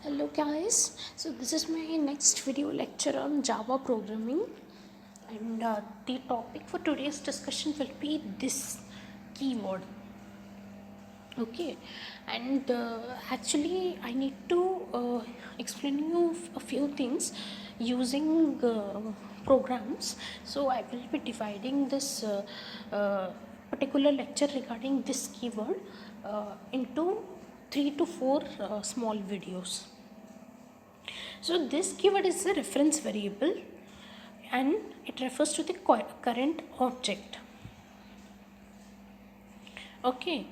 Hello guys, so this is my next video lecture on Java programming, and the topic for today's discussion will be this keyword. Okay, and actually I need to explain you a few things using programs. So I will be dividing this particular lecture regarding this keyword into 3 to 4 small videos. So this keyword is a reference variable and it refers to the current object. Okay,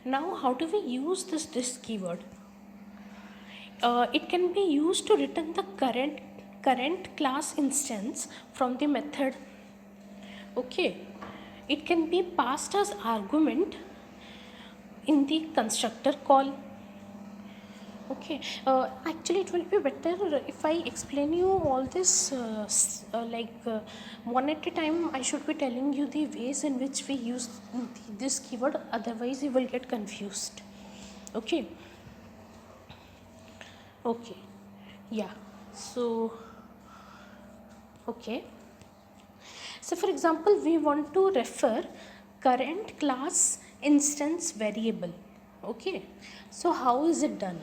now how do we use this keyword? It can be used to return the current class instance from the method. Okay, it can be passed as argument in the constructor call. Okay, actually it will be better if I explain you all this one at a time. I should be telling you the ways in which we use this keyword, otherwise you will get confused. Okay, okay, yeah, so okay, so for example we want to refer current class instance variable. Okay, so how is it done?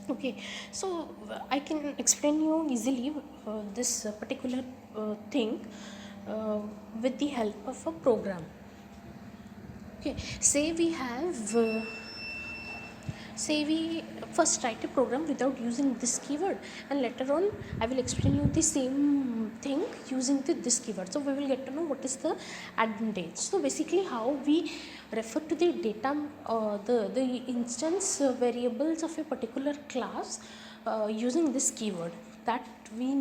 Okay, so I can explain you easily this particular thing with the help of a program. Okay, say we first write a program without using this keyword, and later on I will explain you the same thing using this keyword. So we will get to know what is the advantage. So basically how we refer to the data, the instance variables of a particular class using this keyword, that we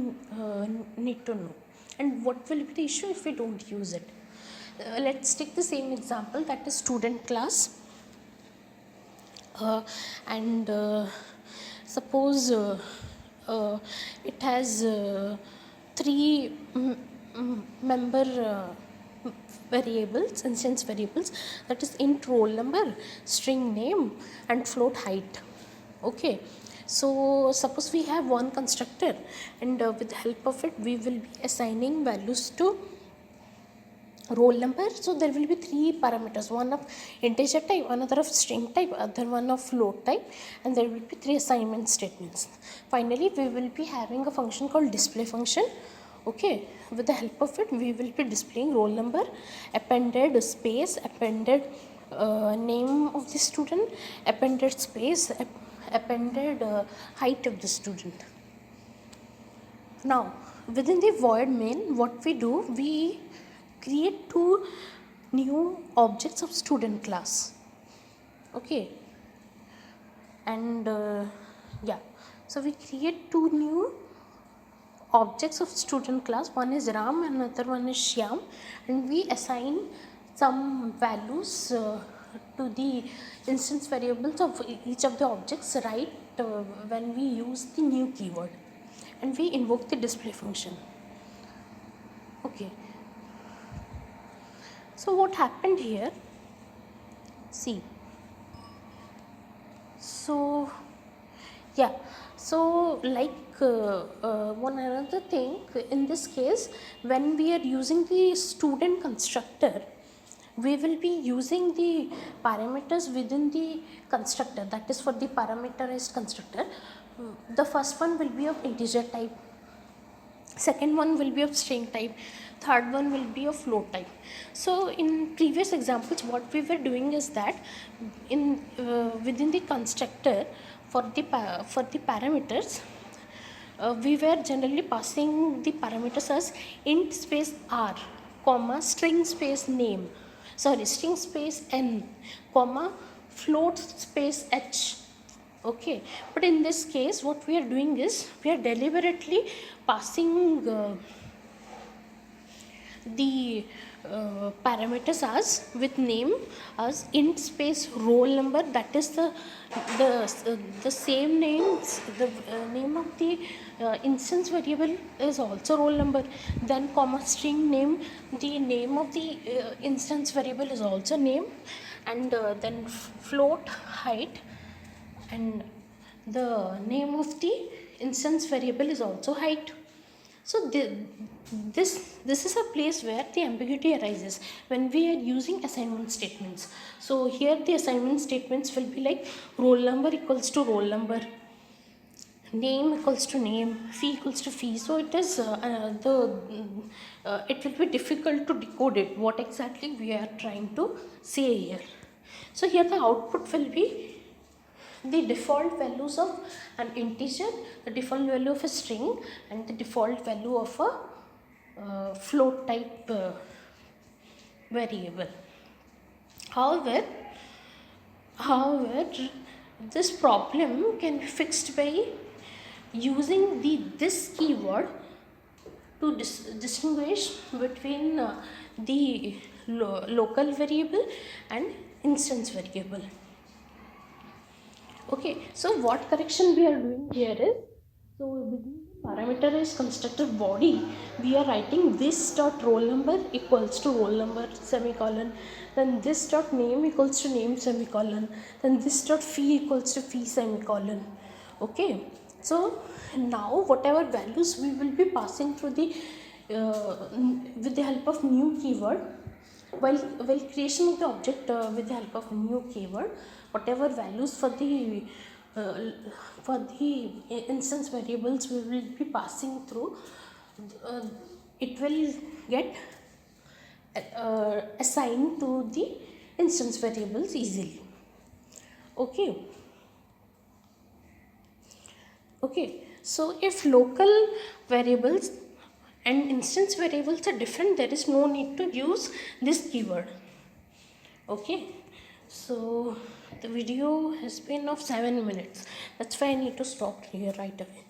need to know. And what will be the issue if we don't use it? Let's take the same example, that is student class. And suppose it has three member variables, instance variables, that is int roll number, string name, and float height. Okay, so suppose we have one constructor, and with the help of it we will be assigning values to roll number. So there will be three parameters, one of integer type, another of string type, other one of float type, and there will be three assignment statements. Finally we will be having a function called display function. Okay, with the help of it we will be displaying roll number, appended space, appended name of the student, appended space, appended height of the student. Now within the void main, what we do, we create two new objects of student class. Okay, and yeah, so we create two new objects of student class, one is Ram and another one is Shyam, and we assign some values to the instance variables of each of the objects, right, when we use the new keyword, and we invoke the display function. Okay, so what happened here? See, so yeah, so like one another thing, in this case when we are using the student constructor, we will be using the parameters within the constructor, that is for the parameterized constructor. The first one will be of integer type, second one will be of string type, third one will be of float type. So in previous examples what we were doing is that in within the constructor, for the parameters, we were generally passing the parameters as int space r, comma, string space name, sorry, string space n, comma, float space h. Okay, but in this case what we are doing is we are deliberately passing the parameters as with name as int space roll number, that is the same names, the name of the instance variable is also roll number, then comma string name, the name of the instance variable is also name, and then float height, and the name of the instance variable is also height. So this is a place where the ambiguity arises when we are using assignment statements. So here the assignment statements will be like roll number equals to roll number, name equals to name, fee equals to fee. So it is it will be difficult to decode it what exactly we are trying to say here. So here the output will be the default values of an integer, the default value of a string, and the default value of a float type variable. However, this problem can be fixed by using this keyword to distinguish between the local variable and instance variable. Okay, so what correction we are doing here is, so within the parameterized constructor body, we are writing this dot roll number equals to roll number semicolon, then this dot name equals to name semicolon, then this dot fee equals to fee semicolon. Okay, so now whatever values we will be passing through the with the help of new keyword, while creation of the object with the help of new keyword, whatever values for the instance variables we will be passing through, it will get assigned to the instance variables easily. Okay. Okay, so if local variables and instance variables are different, there is no need to use this keyword. Okay, so the video has been of 7 minutes. That's why I need to stop here right away.